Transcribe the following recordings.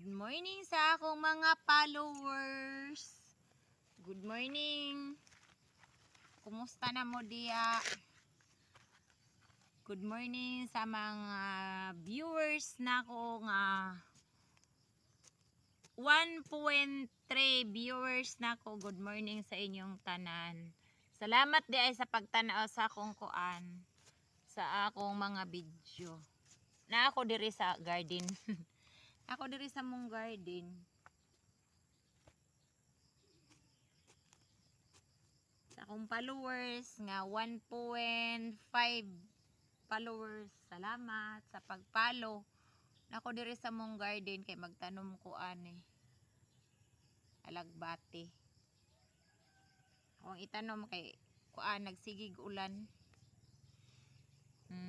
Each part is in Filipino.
Good morning sa akong mga followers. Good morning. Kumusta na mo diya? Good morning sa mga viewers na ko nga 1.3 viewers na ko. Good morning sa inyong tanan. Salamat di ay sa pagtanaw sa akong kuan, sa akong mga video. Na ako diri sa garden. Ako diri sa mong garden. Sa akong followers nga 1.5 followers. Salamat sa pag-follow. Ako diri sa mong garden kay magtanom ko ani alagbati. Akong itanom kay kuan nagsigig ulan.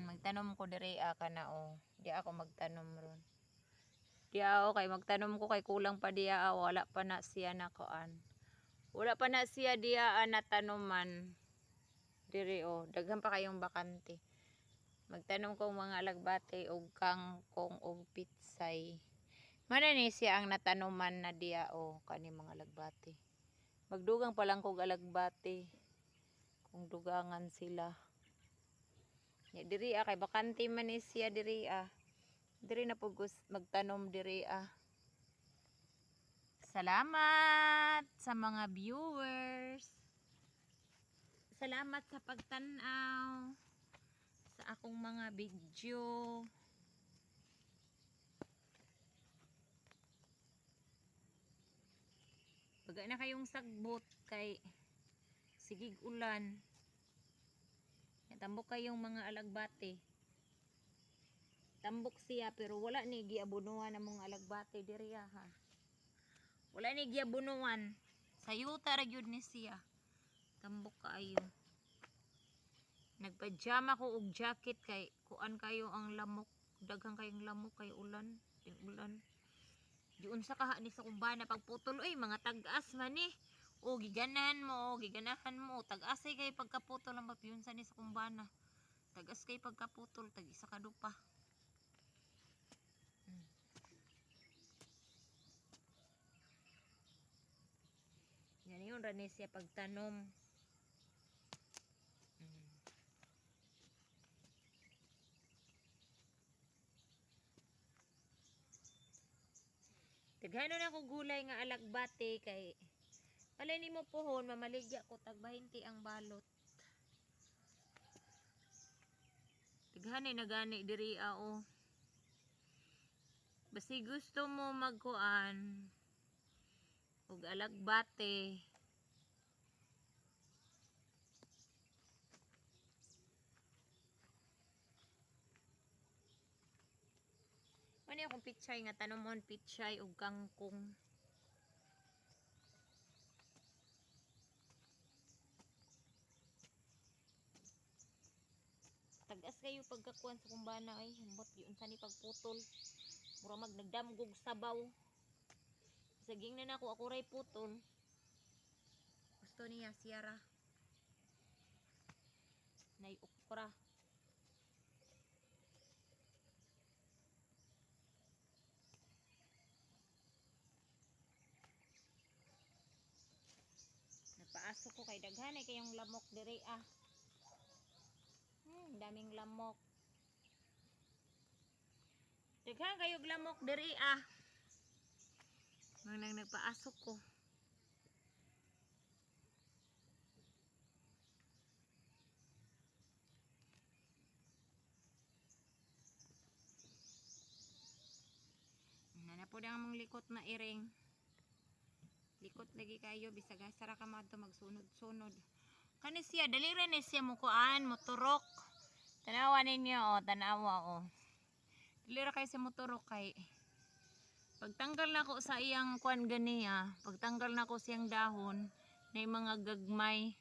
Magtanom ko diri kana o. Di ako magtanom ron. Diya kay magtanom ko kay kulang pa diya wala pa na siya na kuan. Wala pa na siya diya na tanuman. Diri daghan pa kayong bakante. Magtanom ko mga alagbati og kangkong og pitsay. Mana ni siya ang natanuman na diya kani mga alagbati. Magdugang pa lang kog alagbati. Kung dugangan sila. Ya diri kay bakante man ni siya diri Diri na po magtanom diri Salamat sa mga viewers. Salamat sa pagtanaw sa akong mga video. Bagay na kayong sagbot kay sigig ulan. Tambok kayong mga alagbati. Tambok siya pero wala ni giabunuan ang mga alagbati diri ha. Wala ni giabunuan. Sayuta ra gyud ni siya. Tambok kaayo. Nagpajama ko og jacket kay kuan kayo ang lamok. Daghang kayong lamok kay ulan, ulan. Diun sa kaha ni sa kumbana pagputol mga tag-as man ni. Giganahan mo, tag-as kay pagkaputol ang mapiyunsa ni sa kumbana. Tag-as kay pagkaputol, tag-isa ka dupa. Yan yun rani siya pagtanom. Taghano na ko gulay nga alagbati kay palay nimo pohon mamaligya ko tag 20 ang balot. Taghani na gani diri Basi gusto mo magkuan og alagbati. Ano akong pitsay nga tanomon pitsay og kangkong. Tagas kayo pagkakuan sa kumbana ay hambot yun sa ni pagputol. Mura mag nagdamgog sabaw. Saging na nako ako ray putol. Gusto niya siyara. Nay okra. Nagpaasok ko kay daghanay kayong lamok diri daming lamok. Daghan kayog lamok diri Nang nagpaasok ko. Nana po ang mong likot na iring. Likot lagi kayo bisag sara ka madto magsunod-sunod. Kani siya dalira ni siya mo kuan motorok. Tanawa ninyo tanawa Dalira kay siya motorok kay pagtanggal na ko sa iyang kuan ganiya, pagtanggal na ko siyang dahon na mga gagmay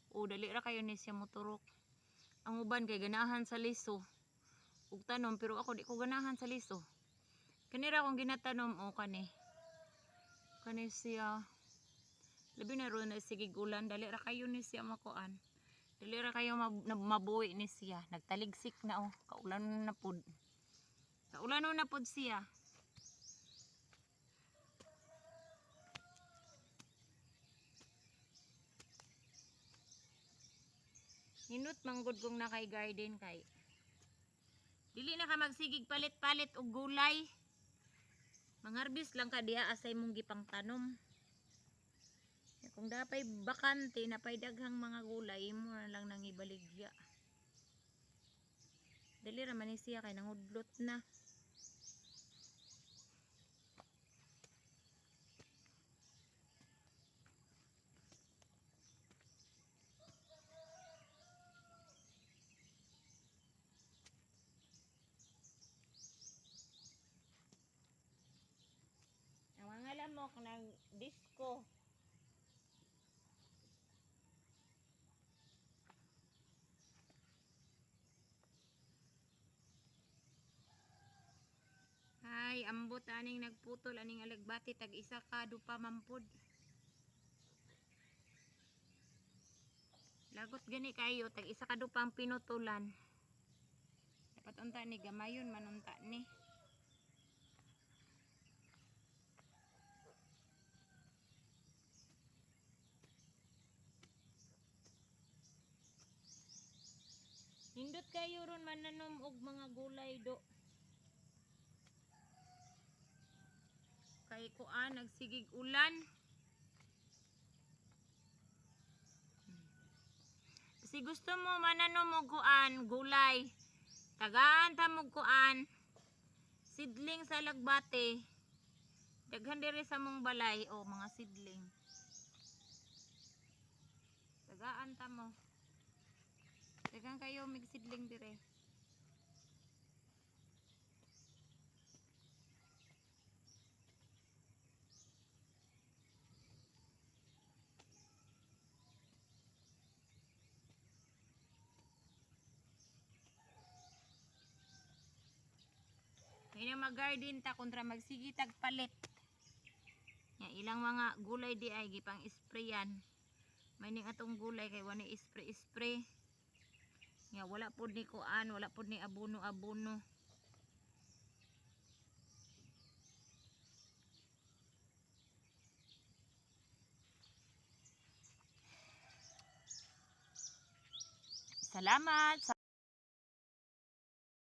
dalira kayo ni siya motorok. Ang uban kay ganahan sa liso ug tanom pero ako di ko ganahan sa liso. Kanira akong ginatanom kani siya labi na ron na sige gulan dali ra kayo ni siya makuan. Dali ra kayo mabuhi ni siya. Nagtaligsik na kaulan na pud. Kaulan na pud siya. Nindot manggod kong na kay garden kay. Dili na ka magsigig palit-palit og gulay. Mangarbis lang ka diha asay mong gipang tanom. Kung dapay bakante na pay daghang mga gulay mo na lang nang ibaligya. Dali ra man ni siya kay nangudlot na. Ang mga lamok nag-disco. Ay, ambot aning nagputol aning alagbati tag isa ka dupa mampod. Lagot gani kayo tag isa ka dupang pinutulan. Dapat unta ni gamayon manunta ni. Hindot kayo ron mananom og mga gulay do. Kay kuan nagsigig ulan. Si gusto mo mananom og kuan gulay. Tagaan ta mo kuan sidling sa lagbate. Daghan diri sa mong balay o mga sidling. Tagaan ta mo. Daghang kayo mig sidling dire. Kaya mag-garden ta kontra magsigi tag palit. Ya ilang mga gulay di ay gipang sprayan. May ning atong gulay kay wani spray. Ya wala pud ni kuan, wala pud ni abono. Salamat.